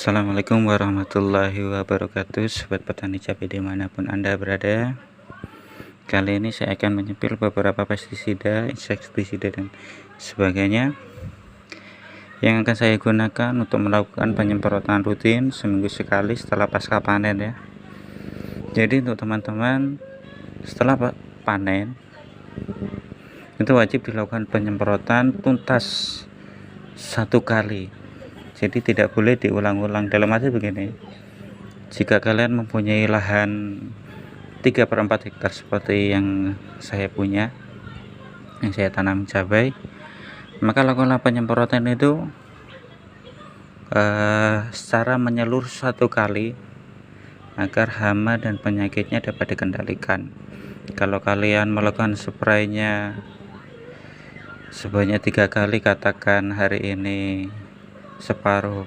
Assalamualaikum warahmatullahi wabarakatuh, sobat petani cabai dimanapun Anda berada. Kali ini saya akan menyepil beberapa pestisida, insektisida dan sebagainya yang akan saya gunakan untuk melakukan penyemprotan rutin seminggu sekali setelah pasca panen ya. Jadi untuk teman-teman, setelah panen itu wajib dilakukan penyemprotan tuntas satu kali. Jadi tidak boleh diulang-ulang. Dalam arti begini, jika kalian mempunyai lahan 3/4 hektar seperti yang saya punya, yang saya tanam cabai, maka lakukanlah penyemprotan itu secara menyeluruh satu kali agar hama dan penyakitnya dapat dikendalikan. Kalau kalian melakukan spraynya sebanyak 3 kali, katakan hari ini separuh,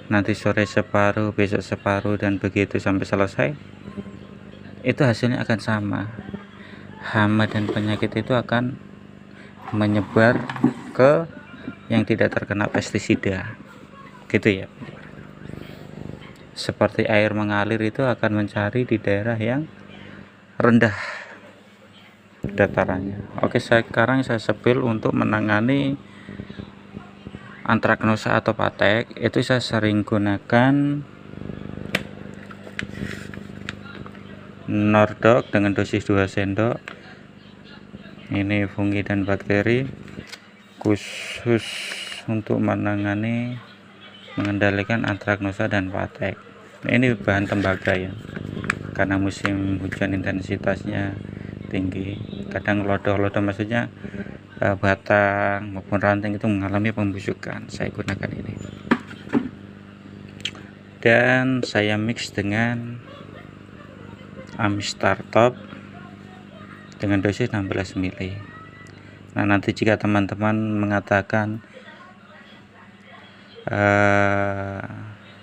nanti sore separuh, besok separuh, dan begitu sampai selesai, itu hasilnya akan sama. Hama dan penyakit itu akan menyebar ke yang tidak terkena pestisida, gitu ya. Seperti air mengalir itu akan mencari di daerah yang rendah datarannya. Oke, sekarang saya sepil untuk menangani antraknosa atau patek. Itu saya sering gunakan Nordok dengan dosis 2 sendok. Ini fungi dan bakteri khusus untuk mengendalikan antraknosa dan patek. Ini bahan tembaga ya, karena musim hujan intensitasnya tinggi, kadang lodoh-lodoh, maksudnya batang maupun ranting itu mengalami pembusukan. Saya gunakan ini dan saya mix dengan Amistar Top dengan dosis 16 ml. Nah, nanti jika teman-teman mengatakan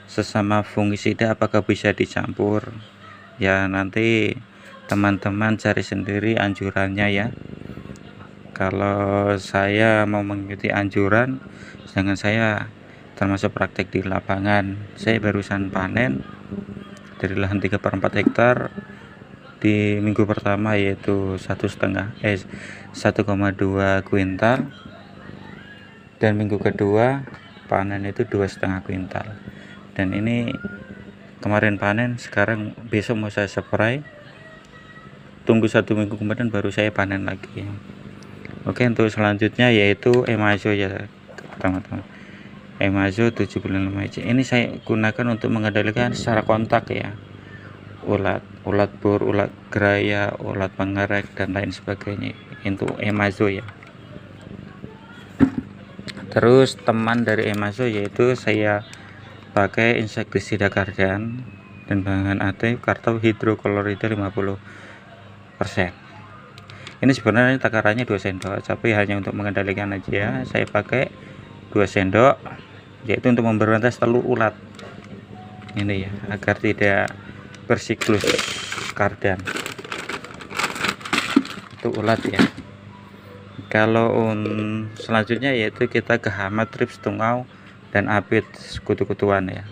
sesama fungisida apakah bisa dicampur, ya nanti teman-teman cari sendiri anjurannya ya. Kalau saya mau mengikuti anjuran, sedangkan saya termasuk praktek di lapangan. Saya barusan panen dari lahan 3/4 hektar di minggu pertama, yaitu 1,2 kuintal, dan minggu kedua panen itu 2,5 kuintal. Dan ini kemarin panen, sekarang besok mau saya spray, tunggu 1 minggu kemudian baru saya panen lagi. Oke, untuk selanjutnya yaitu Emazo ya teman-teman, Emazo 75 ini saya gunakan untuk mengendalikan secara kontak ya, ulat bur, ulat geraya, ulat pengerek, dan lain sebagainya. Untuk Emazo ya. Terus teman dari Emazo yaitu saya pakai insektisida Cardan dan bahan aktif kartu hidroklorida 50%. Ini sebenarnya takarannya 2 sendok, tapi hanya untuk mengendalikan aja saya pakai 2 sendok, yaitu untuk memberantas telur ulat ini ya, agar tidak bersiklus Cardan itu ulat ya. Kalau selanjutnya yaitu kita ke hama, trips, tungau, dan apit kutu-kutuan ya.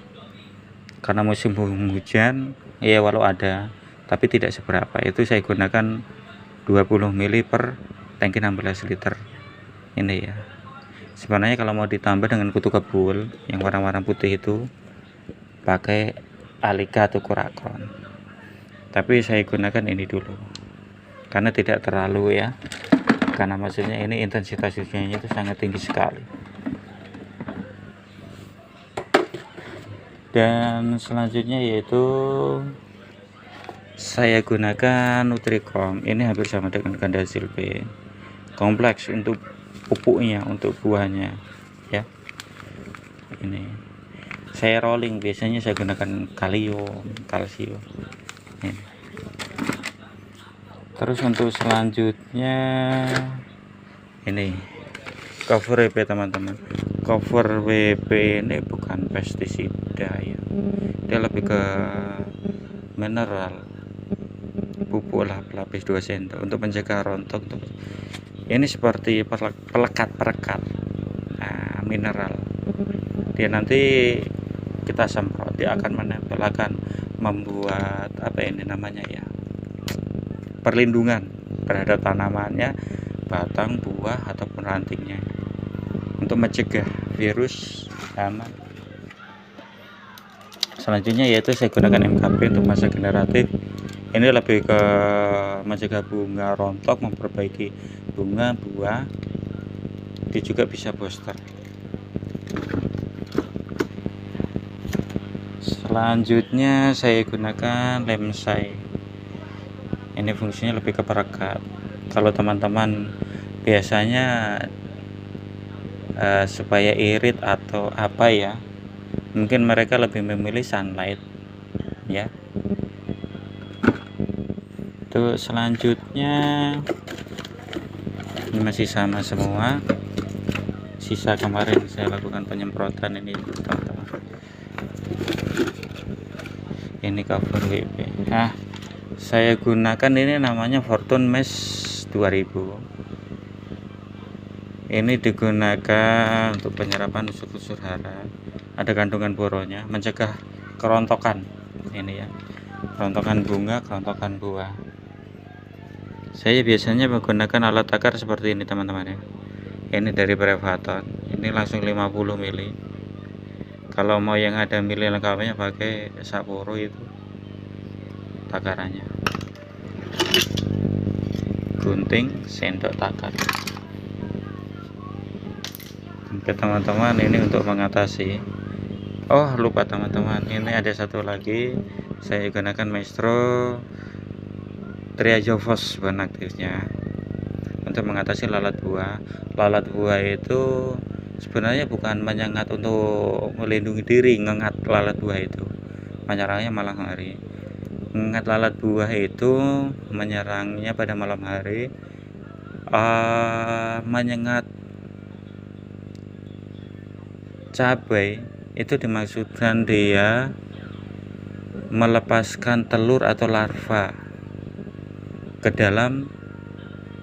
Karena musim hujan ya, walau ada tapi tidak seberapa, itu saya gunakan 20 ml per tangki 16 liter ini ya. Sebenarnya kalau mau ditambah dengan kutu kebul yang warna-warna putih itu pakai Alika atau Kurakron, tapi saya gunakan ini dulu karena tidak terlalu ya, karena maksudnya ini intensitas hujannya itu sangat tinggi sekali. Dan selanjutnya yaitu saya gunakan Nutricom. Ini hampir sama dengan Gandasil B, kompleks untuk pupuknya, untuk buahnya ya. Ini saya rolling, biasanya saya gunakan kalium, kalsium ini. Terus untuk selanjutnya ini cover WP teman-teman. Cover WP ini bukan pestisida ya, dia lebih ke mineral, pupuk lah, pelapis 2 sendok untuk mencegah rontok. Ini seperti pelekat-perekat mineral. Dia nanti kita semprot, dia akan menempel, akan membuat apa ini namanya ya, perlindungan terhadap tanamannya, batang, buah ataupun rantingnya, untuk mencegah virus hama. Selanjutnya yaitu saya gunakan MKP untuk masa generatif. Ini lebih ke mencegah bunga rontok, memperbaiki bunga, buah. Dia juga bisa booster. Selanjutnya saya gunakan lemsai. Ini fungsinya lebih ke perekat. Kalau teman-teman biasanya supaya irit atau apa ya, mungkin mereka lebih memilih sunlight ya. Itu selanjutnya ini masih sama semua, sisa kemarin saya lakukan penyemprotan ini teman-teman. Ini cover WP. Nah, saya gunakan ini namanya Fortune Mesh 2000. Ini digunakan untuk penyerapan unsur-unsur hara, ada kandungan boronya, mencegah kerontokan. Ini ya, kerontokan bunga, kerontokan buah. Saya biasanya menggunakan alat takar seperti ini teman-teman ya. Ini dari Brevaton, ini langsung 50 mili. Kalau mau yang ada mili lengkapnya pakai Sapporo itu takarannya, gunting, sendok takar. Oke teman-teman, ini untuk mengatasi. Oh lupa teman-teman, ini ada satu lagi, saya gunakan Maestro Triazovos bahan aktifnya untuk mengatasi lalat buah. Lalat buah itu sebenarnya bukan menyengat untuk melindungi diri, ngengat lalat buah itu menyerangnya malam hari. Ngengat lalat buah itu menyerangnya pada malam hari, menyengat cabai itu dimaksudkan dia melepaskan telur atau larva ke dalam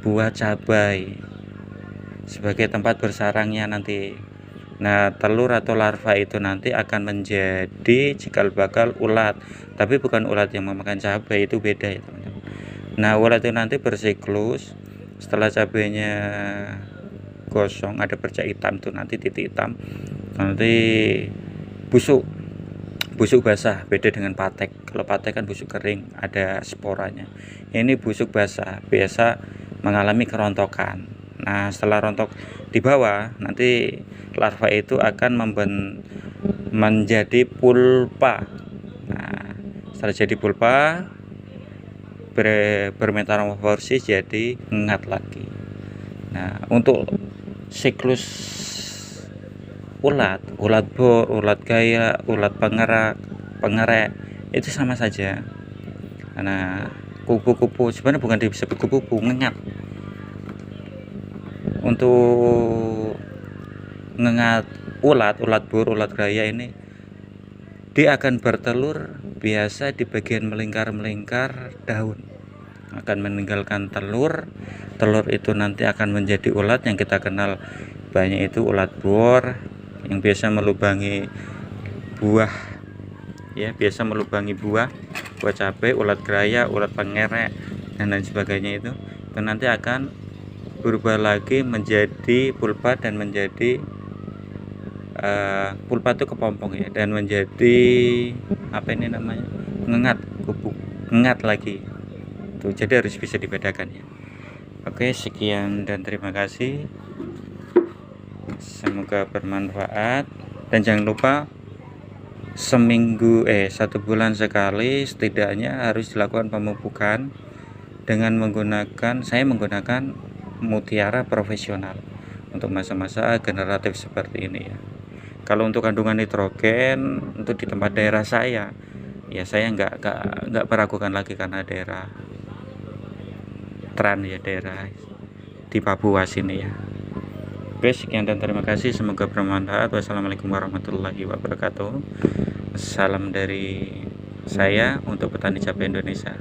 buah cabai sebagai tempat bersarangnya nanti. Nah, telur atau larva itu nanti akan menjadi cikal bakal ulat, tapi bukan ulat yang memakan cabai, itu beda ya teman-teman. Nah, ulat itu nanti bersiklus, setelah cabainya gosong ada bercak hitam tuh, nanti titik hitam, nanti busuk basah, beda dengan patek. Kalau patek kan busuk kering, ada sporanya. Ini busuk basah, biasa mengalami kerontokan. Nah, setelah rontok di bawah, nanti larva itu akan menjadi pulpa. Nah, setelah jadi pulpa, bermetamorfosis jadi ngengat lagi. Nah, untuk siklus ulat bor, ulat gaya, ulat pengerek itu sama saja. Nah, kupu-kupu sebenarnya bukan disebut kupu-kupu, ngengat. Untuk ngengat ulat bor, ulat gaya ini dia akan bertelur biasa di bagian melingkar daun, akan meninggalkan telur itu nanti akan menjadi ulat yang kita kenal banyak, itu ulat bor yang biasa melubangi buah ya, biasa melubangi buah cabai, ulat geraya, ulat pengerek dan lain sebagainya. Itu nanti akan berubah lagi menjadi pulpa dan menjadi pulpa itu kepompong ya, dan menjadi apa ini namanya, ngengat lagi tuh. Jadi harus bisa dibedakan ya. Oke, sekian dan terima kasih, semoga bermanfaat, dan jangan lupa satu bulan sekali setidaknya harus dilakukan pemupukan dengan saya menggunakan Mutiara Profesional untuk masa-masa generatif seperti ini ya. Kalau untuk kandungan nitrogen untuk di tempat daerah saya ya, saya nggak meragukan lagi karena daerah ya, daerah di Papua sini ya. Oke, sekian dan terima kasih, semoga bermanfaat. Wassalamualaikum warahmatullahi wabarakatuh. Salam dari saya untuk petani cabai Indonesia.